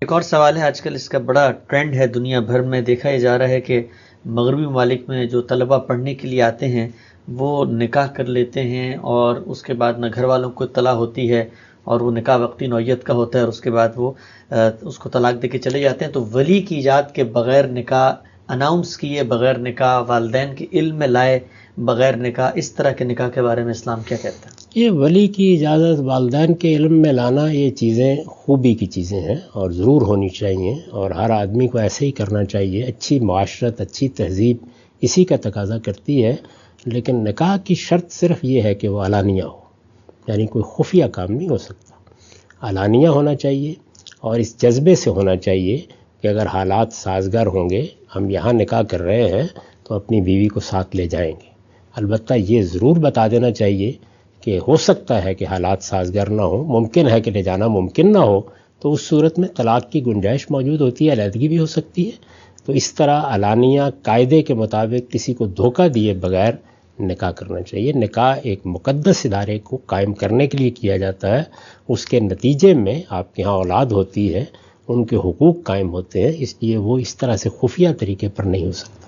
ایک اور سوال ہے، آج کل اس کا بڑا ٹرینڈ ہے، دنیا بھر میں دیکھا یہ جا رہا ہے کہ مغربی ممالک میں جو طلبہ پڑھنے کے لیے آتے ہیں وہ نکاح کر لیتے ہیں، اور اس کے بعد نہ گھر والوں کو اطلاع ہوتی ہے، اور وہ نکاح وقتی نوعیت کا ہوتا ہے، اور اس کے بعد وہ اس کو طلاق دے کے چلے جاتے ہیں. تو ولی کی ایجاد کے بغیر نکاح اناؤنس کیے بغیر نکاح، والدین کے علم میں لائے بغیر نکاح، اس طرح کے نکاح کے بارے میں اسلام کیا کہتا ہے؟ یہ ولی کی اجازت، والدین کے علم میں لانا، یہ چیزیں خوبی کی چیزیں ہیں اور ضرور ہونی چاہیے، اور ہر آدمی کو ایسے ہی کرنا چاہیے. اچھی معاشرت، اچھی تہذیب اسی کا تقاضا کرتی ہے. لیکن نکاح کی شرط صرف یہ ہے کہ وہ علانیہ ہو، یعنی کوئی خفیہ کام نہیں ہو سکتا، علانیہ ہونا چاہیے. اور اس جذبے سے ہونا چاہیے کہ اگر حالات سازگار ہوں گے، ہم یہاں نکاح کر رہے ہیں تو اپنی بیوی کو ساتھ لے جائیں گے. البتہ یہ ضرور بتا دینا چاہیے کہ ہو سکتا ہے کہ حالات سازگار نہ ہو، ممکن ہے کہ لے جانا ممکن نہ ہو، تو اس صورت میں طلاق کی گنجائش موجود ہوتی ہے، علیحدگی بھی ہو سکتی ہے. تو اس طرح علانیہ قاعدے کے مطابق کسی کو دھوکہ دیے بغیر نکاح کرنا چاہیے. نکاح ایک مقدس ادارے کو قائم کرنے کے لیے کیا جاتا ہے. اس کے نتیجے میں آپ کے ہاں اولاد ہوتی ہے، ان کے حقوق قائم ہوتے ہیں، اس لیے وہ اس طرح سے خفیہ طریقے پر نہیں ہو سکتا.